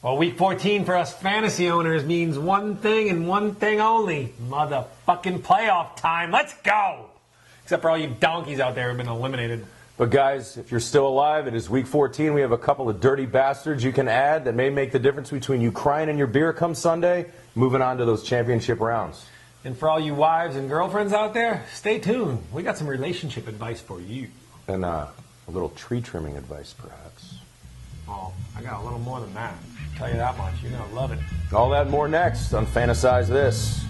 Well, week 14 for us fantasy owners means one thing and one thing only. Motherfucking playoff time. Let's go! Except for all you donkeys out there who have been eliminated. But guys, if you're still alive, it is week 14. We have a couple of dirty bastards you can add that may make the difference between you crying in your beer come Sunday, moving on to those championship rounds. And for all you wives and girlfriends out there, stay tuned. We got some relationship advice for you. And a little tree trimming advice, perhaps. Oh, I got a little more than that. I'll tell you that much. You're going to love it. All that and more next on Fantasize This.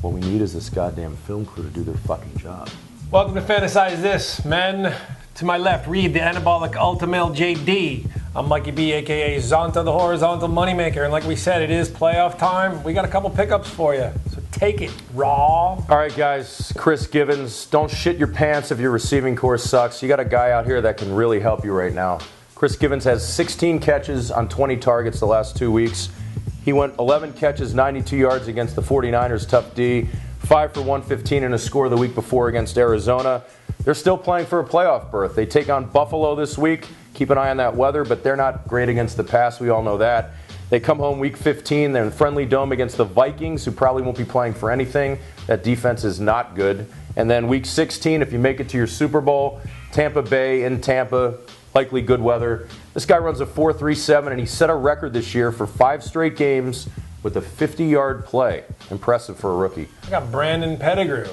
What we need is this goddamn film crew to do their fucking job. Welcome to Fantasize This, men. To my left, read the anabolic ultimate JD. I'm Mikey B, a.k.a. Zonta the Horizontal Moneymaker. And like we said, it is playoff time. We got a couple pickups for you. So take it, raw. All right, guys. Chris Givens, don't shit your pants if your receiving corps sucks. You got a guy out here that can really help you right now. Chris Givens has 16 catches on 20 targets the last 2 weeks. He went 11 catches, 92 yards against the 49ers tough D, 5 for 115 in a score the week before against Arizona. They're still playing for a playoff berth. They take on Buffalo this week. Keep an eye on that weather, but they're not great against the pass. We all know that. They come home week 15. They're in friendly dome against the Vikings, who probably won't be playing for anything. That defense is not good. And then week 16, if you make it to your Super Bowl, Tampa Bay in Tampa, likely good weather. This guy runs a 4.37, and he set a record this year for 5 straight games with a 50-yard play. Impressive for a rookie. I got Brandon Pettigrew.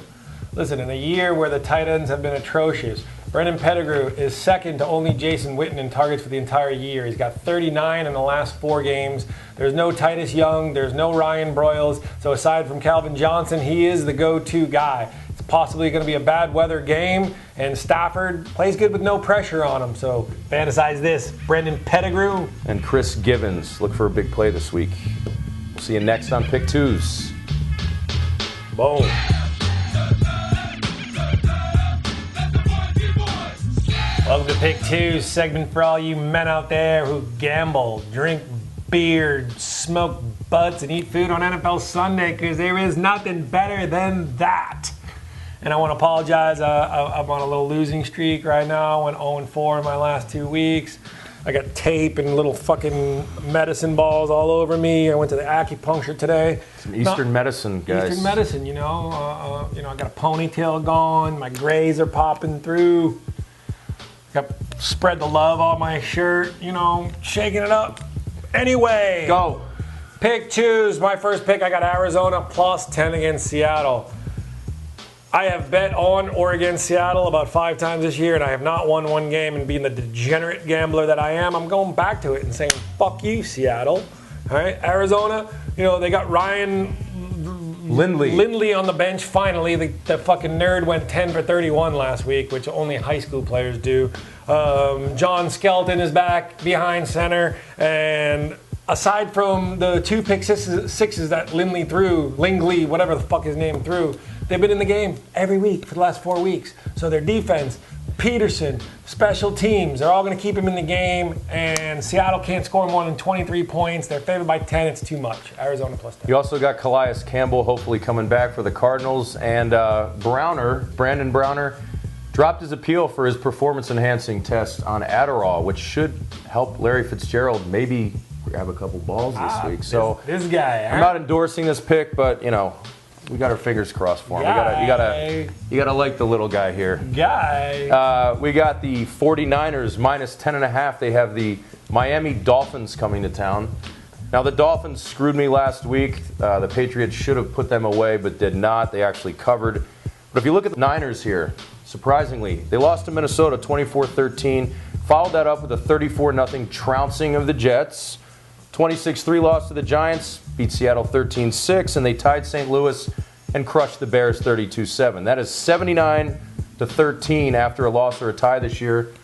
Listen, in a year where the tight ends have been atrocious, Brandon Pettigrew is second to only Jason Witten in targets for the entire year. He's got 39 in the last 4 games. There's no Titus Young. There's no Ryan Broyles. So aside from Calvin Johnson, he is the go-to guy. It's possibly going to be a bad weather game, and Stafford plays good with no pressure on him. So fantasize this. Brandon Pettigrew. And Chris Givens. Look for a big play this week. We'll see you next on Pick 2s. Boom. Welcome to Pick 2, segment for all you men out there who gamble, drink beer, smoke butts, and eat food on NFL Sunday, because there is nothing better than that. And I want to apologize. I'm on a little losing streak right now. I went 0-4 in my last 2 weeks. I got tape and little fucking medicine balls all over me. I went to the acupuncture today. Some Eastern medicine, guys. Eastern medicine, I got a ponytail going. My grays are popping through. Got spread the love on my shirt, shaking it up. Anyway, go. Pick 2s. My first pick, I got Arizona plus 10 against Seattle. I have bet on or against Seattle about 5 times this year, and I have not won one game. And being the degenerate gambler that I am, I'm going back to it and saying, fuck you, Seattle. All right, Arizona, they got Ryan Lindley on the bench finally. The fucking nerd went 10 for 31 last week, which only high school players do. John Skelton is back behind center, and aside from the 2 pick sixes that Lindley, whatever the fuck his name threw, they've been in the game every week for the last 4 weeks. So their defense, Peterson, special teams, they're all going to keep him in the game, and Seattle can't score more than 23 points. They're favored by 10. It's too much. Arizona plus 10. You also got Calais Campbell hopefully coming back for the Cardinals, and Brandon Browner, dropped his appeal for his performance-enhancing test on Adderall, which should help Larry Fitzgerald maybe grab a couple balls this week. So this guy. I'm not endorsing this pick, but we got our fingers crossed for him. You gotta like the little guy here. We got the 49ers minus 10.5. They have the Miami Dolphins coming to town. Now the Dolphins screwed me last week. The Patriots should have put them away, but did not. They actually covered. But if you look at the Niners here, surprisingly, they lost to Minnesota 24-13. Followed that up with a 34-0 trouncing of the Jets. 26-3 loss to the Giants, beat Seattle 13-6, and they tied St. Louis and crushed the Bears 32-7. That is 79-13 after a loss or a tie this year.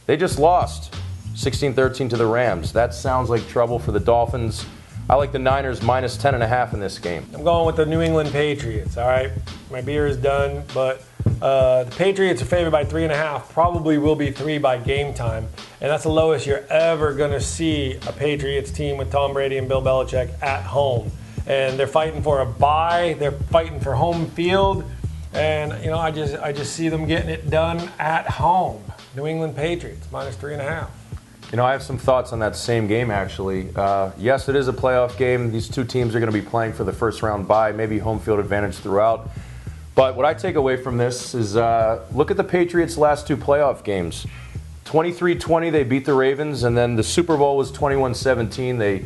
They just lost 16-13 to the Rams. That sounds like trouble for the Dolphins. I like the Niners minus 10.5 in this game. I'm going with the New England Patriots, all right? My beer is done, but The Patriots are favored by 3.5. Probably will be 3 by game time. And that's the lowest you're ever going to see a Patriots team with Tom Brady and Bill Belichick at home. And they're fighting for a bye. They're fighting for home field. And, you know, I just see them getting it done at home. New England Patriots, minus 3.5. You know, I have some thoughts on that same game, actually. Yes, it is a playoff game. These two teams are going to be playing for the first round bye, maybe home field advantage throughout. But what I take away from this is look at the Patriots' last 2 playoff games. 23-20, they beat the Ravens, and then the Super Bowl was 21-17. They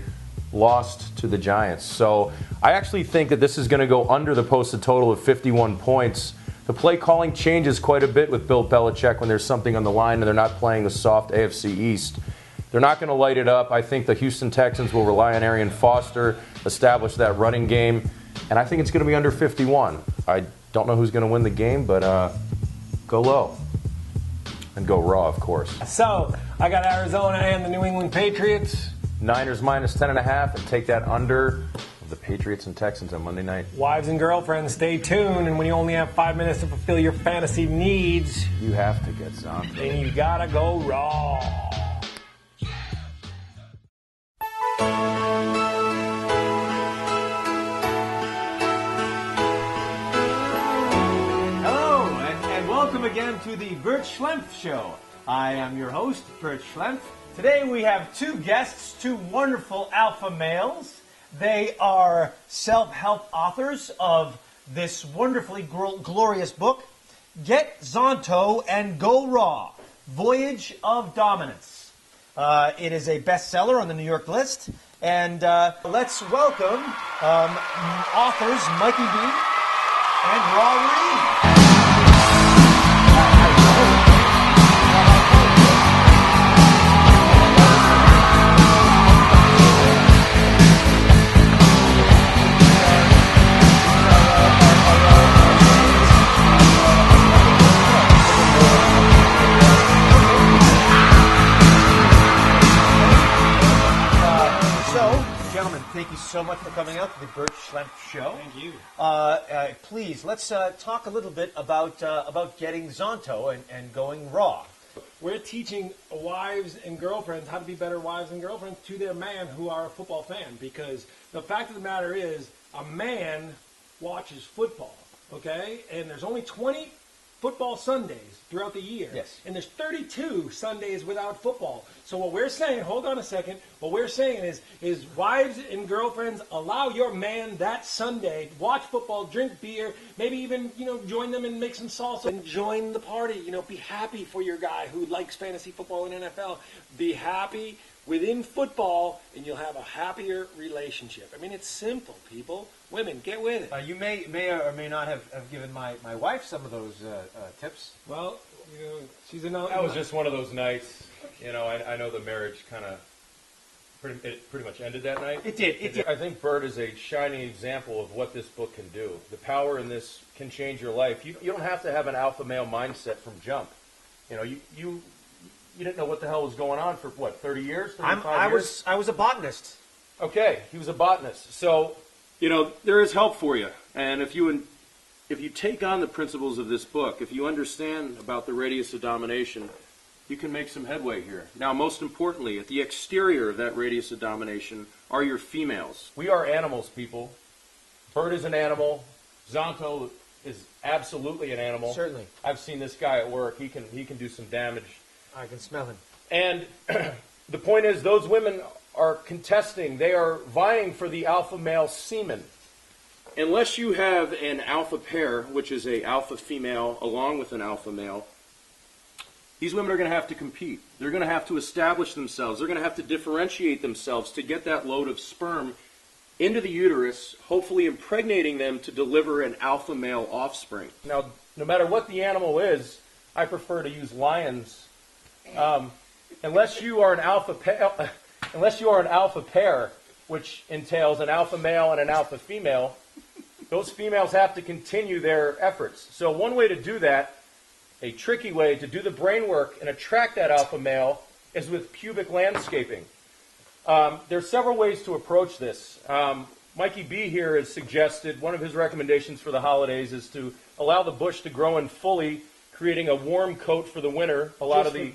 lost to the Giants. So I actually think that this is going to go under the posted total of 51 points. The play calling changes quite a bit with Bill Belichick when there's something on the line and they're not playing the soft AFC East. They're not going to light it up. I think the Houston Texans will rely on Arian Foster, establish that running game, and I think it's going to be under 51. I don't know who's going to win the game, but go low. And go raw, of course. So, I got Arizona and the New England Patriots. Niners minus 10.5, and take that under the Patriots and Texans on Monday night. Wives and girlfriends, stay tuned. And when you only have 5 minutes to fulfill your fantasy needs, you have to get some. And you gotta go raw. Again to the Bert Schlempf Show. I am your host, Bert Schlempf. Today we have 2 guests, 2 wonderful alpha males. They are self-help authors of this wonderfully glorious book, Get Zonto and Go Raw, Voyage of Dominance. It is a bestseller on the New York list. And let's welcome authors Mikey B. and Raw Reed. Thank you so much for coming out to the Bert Schlempf Show. Thank you. Please, let's talk a little bit about getting Zonto and going raw. We're teaching wives and girlfriends how to be better wives and girlfriends to their man who are a football fan. Because the fact of the matter is, a man watches football, okay? And there's only 20 football Sundays throughout the year. Yes. And there's 32 Sundays without football. So what we're saying, hold on a second, what we're saying is wives and girlfriends, allow your man that Sunday, watch football, drink beer, maybe even, join them and make some salsa and join the party. Be happy for your guy who likes fantasy football and NFL. Be happy within football, and you'll have a happier relationship. I mean, it's simple, people. Women, get with it. You may or may not have given my wife some of those tips. Well, she's a That was just one of those nights. I know the marriage kind of pretty much ended that night. It did. I think Bert is a shining example of what this book can do. The power in this can change your life. You don't have to have an alpha male mindset from jump. You didn't know what the hell was going on for, 30 years, 35 years? I was a botanist. Okay, he was a botanist. So, there is help for you. And if you take on the principles of this book, if you understand about the radius of domination, you can make some headway here. Now, most importantly, at the exterior of that radius of domination are your females. We are animals, people. Bert is an animal. Zonto is absolutely an animal. Certainly. I've seen this guy at work. He can do some damage. I can smell him. And the point is, those women are contesting. They are vying for the alpha male semen. Unless you have an alpha pair, which is a alpha female along with an alpha male, these women are going to have to compete. They're going to have to establish themselves. They're going to have to differentiate themselves to get that load of sperm into the uterus, hopefully impregnating them to deliver an alpha male offspring. Now, no matter what the animal is, I prefer to use lions. Unless you are an alpha pair, which entails an alpha male and an alpha female, those females have to continue their efforts. So one way to do that, a tricky way to do the brain work and attract that alpha male, is with pubic landscaping. There's several ways to approach this. Mikey B here has suggested one of his recommendations for the holidays is to allow the bush to grow in fully, creating a warm coat for the winter.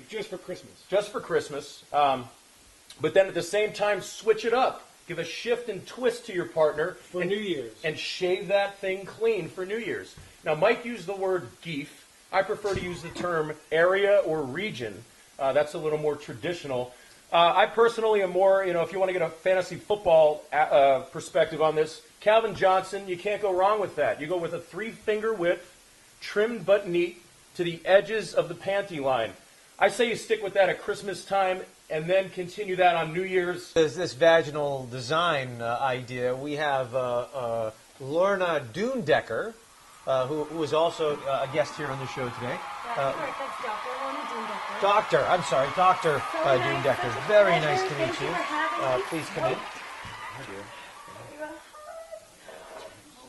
Just for Christmas. Just for Christmas. But then at the same time, switch it up. Give a shift and twist to your partner. For New Year's. And shave that thing clean for New Year's. Now, Mike used the word geef. I prefer to use the term area or region. That's a little more traditional. I personally am more, if you want to get a fantasy football perspective on this, Calvin Johnson, you can't go wrong with that. You go with a 3-finger width, trimmed but neat, to the edges of the panty line. I say you stick with that at Christmas time and then continue that on New Year's. There's this vaginal design idea. We have Lorna Doondecker, who is also a guest here on the show today. That's Dr. Lorna Doondecker. Dr. So Doondecker. nice. Very Pleasure. nice to Thank meet you you. for having me. Please come in.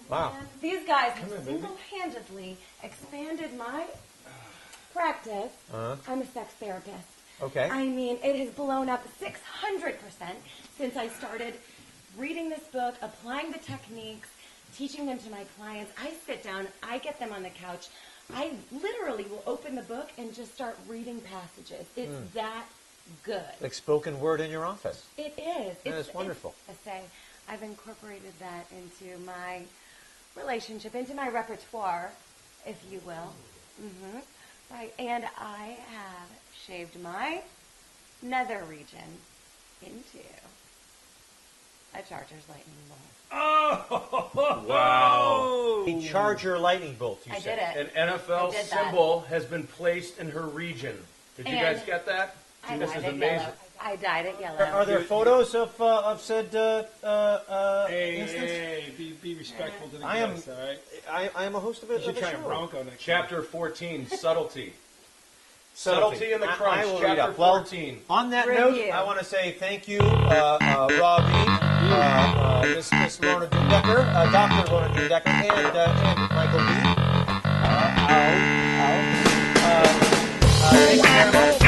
Wow. These guys have single-handedly expanded my practice. I'm a sex therapist. Okay. I mean, it has blown up 600% since I started reading this book, applying the techniques, teaching them to my clients. I sit down, I get them on the couch. I literally will open the book and just start reading passages. It's that good. Like spoken word in your office. It is. It's wonderful. I've incorporated that into my relationship, into my repertoire, if you will. Right. And I have shaved my nether region into a Charger's lightning bolt. Oh! Wow. A Charger lightning bolt, you I said. did it. An NFL I did that. symbol has been placed in her region. Did you And guys get that? I This dyed is it amazing. yellow. I dyed it yellow. Are there photos of said instance? Hey, be respectful to the I am- guests, all right? I am a host of a, You should of a try a show. Bronco next Chapter 14, subtlety. Subtlety. Subtlety in the I crunch, will read chapter up. Well, 14. On that Review. note, I want to say thank you, Robbie, Miss Lorna Doondecker, Dr. Lorna Doondecker, and Michael B. Thank you very much.